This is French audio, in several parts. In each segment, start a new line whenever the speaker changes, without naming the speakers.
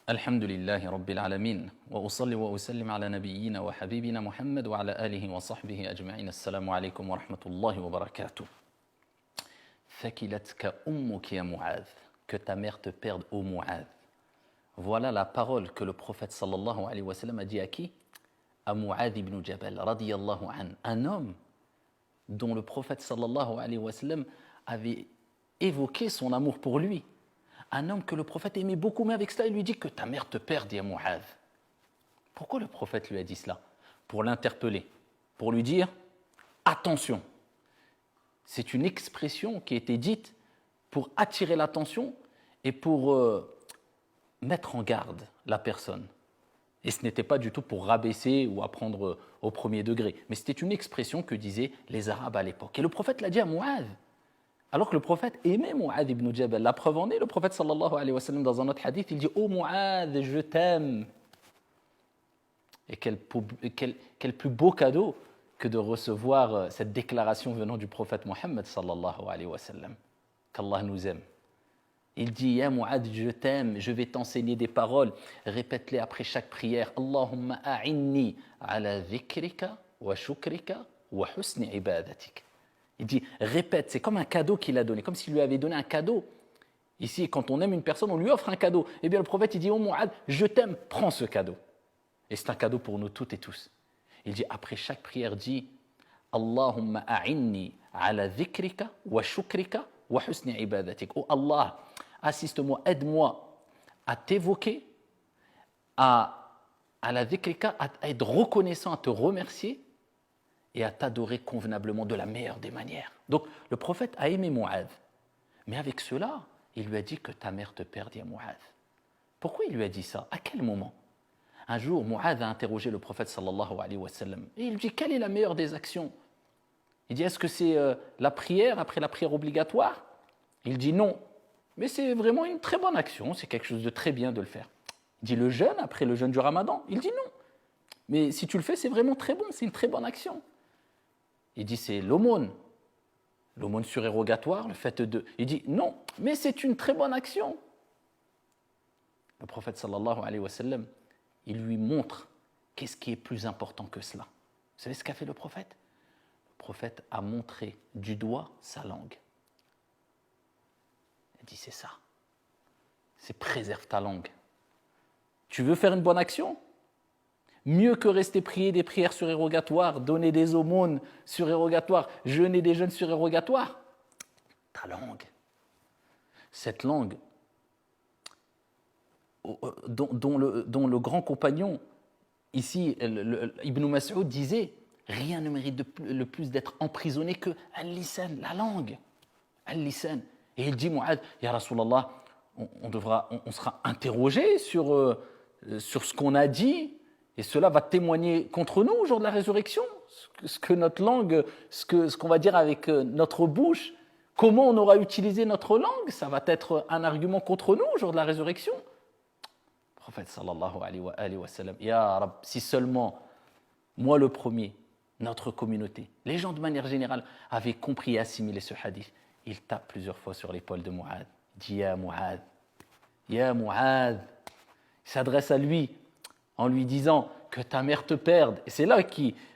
الحمد لله رب العالمين وأصلي وأسلم على نبينا وحبيبنا محمد وعلى آله وصحبه أجمعين السلام عليكم ورحمة الله وبركاته ثكلتك أمك يا معاذ que ta mère te perde ô Mu'adh. Voilà la parole que le prophète sallallahu alayhi wa sallam a dit à qui? À Mu'adh ibn Jabal radiyallahu an, un homme dont le prophète sallallahu alayhi wa sallam avait évoqué son amour pour lui. Un homme que le prophète aimait beaucoup, mais avec cela, il lui dit que ta mère te perde, ya Mu'adh. Pourquoi le prophète lui a dit cela? Pour l'interpeller, pour lui dire attention. C'est une expression qui a été dite pour attirer l'attention et pour mettre en garde la personne. Et ce n'était pas du tout pour rabaisser ou apprendre au premier degré, mais c'était une expression que disaient les Arabes à l'époque. Et le prophète l'a dit à Mu'adh. Alors que le prophète aimait Mu'adh ibn Jabal. La preuve en est, le prophète sallallahu alayhi wa sallam, dans un autre hadith, il dit « Oh Mu'adh, je t'aime ». Et quel plus beau cadeau que de recevoir cette déclaration venant du prophète Mohammed sallallahu alayhi wa sallam. Qu'Allah nous aime. Il dit « Ya Mu'adh, je t'aime, je vais t'enseigner des paroles. Répète-les après chaque prière. Allahumma a'inni ala dhikrika wa shukrika wa husni ibadatik ». Il dit, répète, c'est comme un cadeau qu'il a donné, comme s'il lui avait donné un cadeau. Ici, quand on aime une personne, on lui offre un cadeau. Eh bien, le prophète, il dit, oh Mu'adh, je t'aime, prends ce cadeau. Et c'est un cadeau pour nous toutes et tous. Il dit, après chaque prière, dit, Allahumma a'inni ala dhikrika wa shukrika wa husni ibadatik. Oh Allah, assiste-moi, aide-moi à t'évoquer, à la dhikrika, à être reconnaissant, à te remercier, et à t'adorer convenablement de la meilleure des manières. Donc, le prophète a aimé Mu'adh. Mais avec cela, il lui a dit que ta mère te perde, ya Mu'adh. Pourquoi il lui a dit ça? À quel moment? Un jour, Mu'adh a interrogé le prophète sallallahu alayhi wa sallam. Et il lui dit, quelle est la meilleure des actions? Il dit, est-ce que c'est la prière, après la prière obligatoire? Il dit non. Mais c'est vraiment une très bonne action, c'est quelque chose de très bien de le faire. Il dit, le jeûne, après le jeûne du ramadan? Il dit non. Mais si tu le fais, c'est vraiment très bon, c'est une très bonne action. Il dit c'est l'aumône surérogatoire, le fait de... Il dit non, mais c'est une très bonne action. Le prophète sallallahu alayhi wa sallam, il lui montre qu'est-ce qui est plus important que cela. Vous savez ce qu'a fait le prophète? Le prophète a montré du doigt sa langue. Il dit c'est ça, c'est préserve ta langue. Tu veux faire une bonne action? Mieux que rester prier des prières surérogatoires, donner des aumônes surérogatoires, jeûner des jeûnes surérogatoires. Ta langue. Cette langue dont le grand compagnon, ici, Ibn Mas'ud disait, rien ne mérite le plus d'être emprisonné que al-lisan, la langue. Al-lisan. Et il dit, Mu'adh, ya Rasulallah, on sera interrogé sur ce qu'on a dit. Et cela va témoigner contre nous au jour de la résurrection, ce que notre langue, ce qu'on va dire avec notre bouche, comment on aura utilisé notre langue, ça va être un argument contre nous au jour de la résurrection. Le prophète sallallahu alayhi wa sallam, Ya Rab, si seulement moi le premier, notre communauté, les gens de manière générale avaient compris et assimilé ce hadith, il tape plusieurs fois sur l'épaule de Mu'adh, il dit Ya Mu'adh, Ya Mu'adh, il s'adresse à lui, en lui disant que ta mère te perde. Et c'est là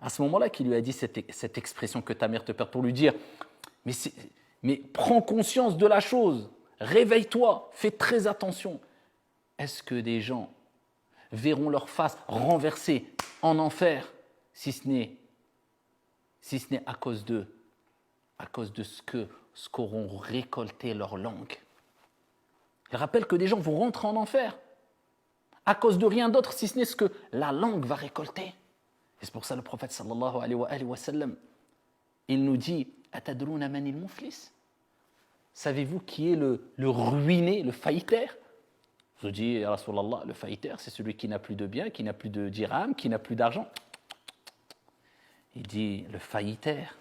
à ce moment-là, qu'il lui a dit cette expression que ta mère te perde, pour lui dire mais prends conscience de la chose, réveille-toi, fais très attention. Est-ce que des gens verront leur face renversée en enfer, si ce n'est à cause de ce qu'auront récolté leur langue? Il rappelle que des gens vont rentrer en enfer à cause de rien d'autre, si ce n'est ce que la langue va récolter. Et c'est pour ça le prophète sallallahu alayhi wa sallam, il nous dit « Atadrouna manil muflis » Savez-vous qui est le ruiné, le faillitaire? Je dis, ya Rasulallah, le faillitaire, c'est celui qui n'a plus de biens, qui n'a plus de dirham, qui n'a plus d'argent. Il dit, le faillitaire,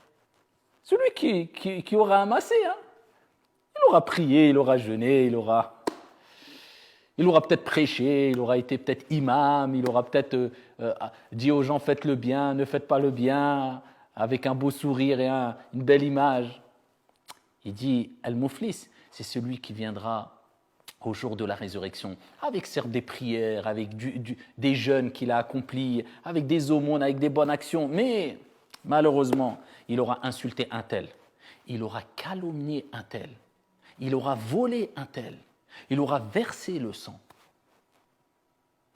celui qui aura amassé, hein. Il aura prié, il aura jeûné, il aura peut-être prêché, il aura été peut-être imam, il aura peut-être dit aux gens faites le bien, ne faites pas le bien, avec un beau sourire et une belle image. Il dit al-muflis, c'est celui qui viendra au jour de la résurrection, avec certes des prières, avec des jeûnes qu'il a accomplis, avec des aumônes, avec des bonnes actions, mais malheureusement, il aura insulté un tel, il aura calomnié un tel, il aura volé un tel, il aura versé le sang.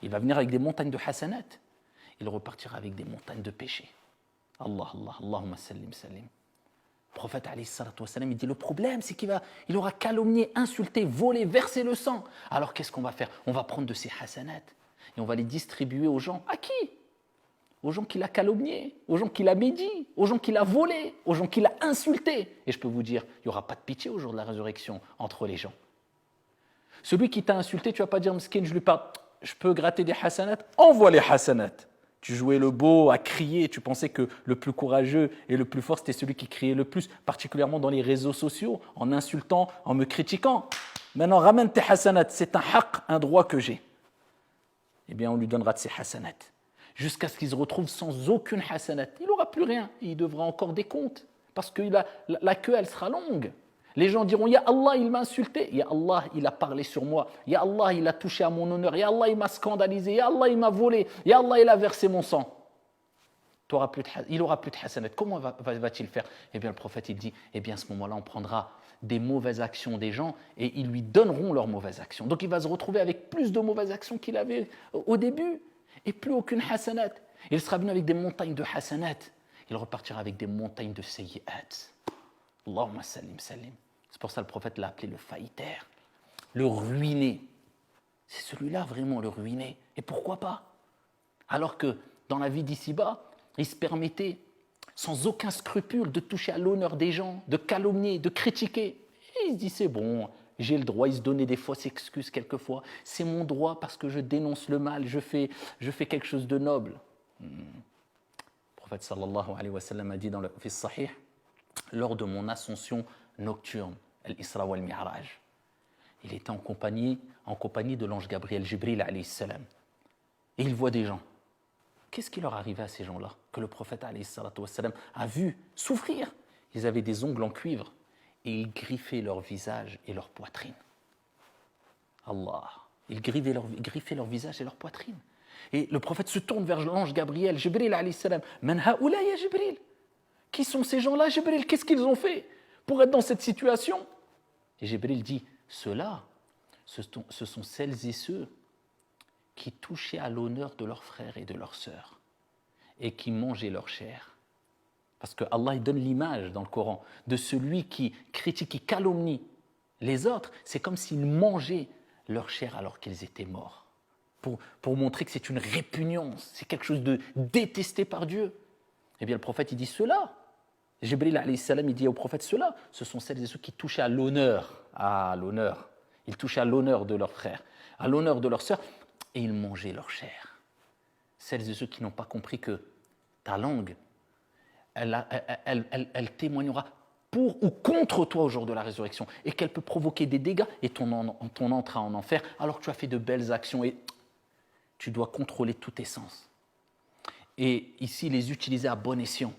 Il va venir avec des montagnes de hasanat, il repartira avec des montagnes de péché. Allah, Allah, Allahumma sallim, sallim. Le prophète, alayhi salatu wassalam, il dit, le problème, c'est qu'il aura calomnié, insulté, volé, versé le sang. Alors, qu'est-ce qu'on va faire? On va prendre de ces hasanat et on va les distribuer aux gens. À qui? Aux gens qu'il a calomniés, aux gens qu'il a médit, aux gens qu'il a volés, aux gens qu'il a insultés. Et je peux vous dire, il n'y aura pas de pitié au jour de la résurrection entre les gens. Celui qui t'a insulté, tu ne vas pas dire, Mskin, je lui parle, je peux gratter des hasanat, envoie les hasanat. Tu jouais le beau à crier, tu pensais que le plus courageux et le plus fort, c'était celui qui criait le plus, particulièrement dans les réseaux sociaux, en insultant, en me critiquant. Maintenant, ramène tes hasanat, c'est un haqq, un droit que j'ai. Eh bien, on lui donnera de ses hasanat. Jusqu'à ce qu'il se retrouve sans aucune hasanat. Il n'aura plus rien, il devra encore des comptes, parce que la queue, elle sera longue. Les gens diront, Ya Allah, il m'a insulté. Ya Allah, il a parlé sur moi. Ya Allah, il a touché à mon honneur. Ya Allah, il m'a scandalisé. Ya Allah, il m'a volé. Ya Allah, il a versé mon sang. Il n'aura plus de hasanat. Comment va-t-il faire? Eh bien, le prophète, il dit, eh bien, à ce moment-là, on prendra des mauvaises actions des gens et ils lui donneront leurs mauvaises actions. Donc, il va se retrouver avec plus de mauvaises actions qu'il avait au début et plus aucune hasanat. Il sera venu avec des montagnes de hasanat. Il repartira avec des montagnes de sayyi'at. Allahumma sallim, sallim. C'est pour ça que le prophète l'a appelé le faillitaire, le ruiné. C'est celui-là vraiment le ruiné. Et pourquoi pas? Alors que dans la vie d'ici-bas, il se permettait sans aucun scrupule de toucher à l'honneur des gens, de calomnier, de critiquer. Et il se dit c'est bon, j'ai le droit, il se donnait des fausses excuses quelquefois. C'est mon droit parce que je dénonce le mal, je fais quelque chose de noble. Le prophète sallallahu alayhi wa sallam a dit dans le Fils Sahih, lors de mon ascension nocturne, Al-Isra wal-Mi'raj, il était en compagnie de l'ange Gabriel, Jibril alayhi salam. Et il voit des gens. Qu'est-ce qui leur arrivait à ces gens-là que le prophète alayhi salatu wassalam a vu souffrir? Ils avaient des ongles en cuivre et ils griffaient leur visage et leur poitrine. Allah, ils griffaient leur visage et leur poitrine. Et le prophète se tourne vers l'ange Gabriel, Jibril alayhi salam. Man haoula ya Jibril? Qui sont ces gens-là, Jibril? Qu'est-ce qu'ils ont fait pour être dans cette situation? Et Jibril dit, ceux-là, ce sont celles et ceux qui touchaient à l'honneur de leurs frères et de leurs sœurs et qui mangeaient leur chair. Parce que Allah il donne l'image dans le Coran de celui qui critique, qui calomnie les autres. C'est comme s'ils mangeaient leur chair alors qu'ils étaient morts. Pour montrer que c'est une répugnance, c'est quelque chose de détesté par Dieu. Eh bien, le prophète, il dit cela. Jibril, alayhi salam, il dit au prophète cela. Ce sont celles et ceux qui touchaient à l'honneur. Ah, l'honneur. Ils touchaient à l'honneur de leurs frères, à l'honneur de leurs sœurs, et ils mangeaient leur chair. Celles et ceux qui n'ont pas compris que ta langue, elle témoignera pour ou contre toi au jour de la résurrection, et qu'elle peut provoquer des dégâts, et ton entrée en enfer, alors que tu as fait de belles actions, et tu dois contrôler tous tes sens. Et ici, les utiliser à bon escient.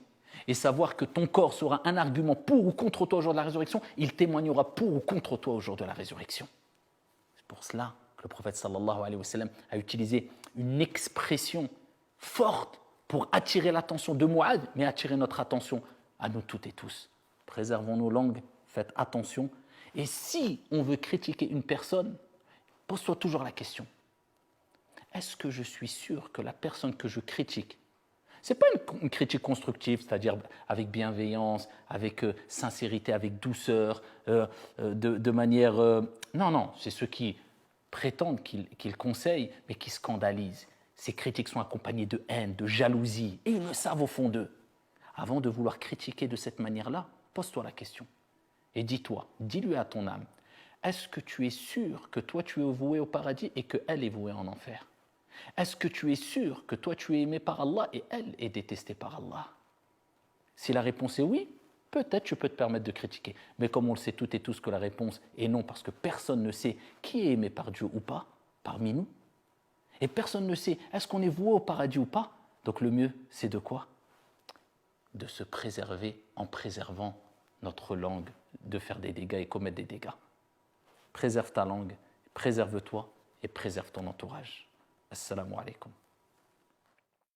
Et savoir que ton corps sera un argument pour ou contre toi au jour de la résurrection, il témoignera pour ou contre toi au jour de la résurrection. C'est pour cela que le prophète sallallahu alayhi wa sallam a utilisé une expression forte pour attirer l'attention de Mu'adh, mais attirer notre attention à nous toutes et tous. Préservons nos langues, faites attention. Et si on veut critiquer une personne, pose-toi toujours la question. Est-ce que je suis sûr que la personne que je critique, ce n'est pas une critique constructive, c'est-à-dire avec bienveillance, avec sincérité, avec douceur, de manière... Non, c'est ceux qui prétendent qu'ils conseillent, mais qui scandalisent. Ces critiques sont accompagnées de haine, de jalousie, et ils le savent au fond d'eux. Avant de vouloir critiquer de cette manière-là, pose-toi la question. Et dis-lui à ton âme, est-ce que tu es sûr que toi tu es voué au paradis et qu'elle est vouée en enfer? Est-ce que tu es sûr que toi tu es aimé par Allah et elle est détestée par Allah? Si la réponse est oui, peut-être tu peux te permettre de critiquer. Mais comme on le sait toutes et tous que la réponse est non, parce que personne ne sait qui est aimé par Dieu ou pas, parmi nous, et personne ne sait est-ce qu'on est voué au paradis ou pas, donc le mieux c'est de quoi? De se préserver en préservant notre langue, de faire des dégâts et commettre des dégâts. Préserve ta langue, Préserve-toi et préserve ton entourage. Assalamu alaikum.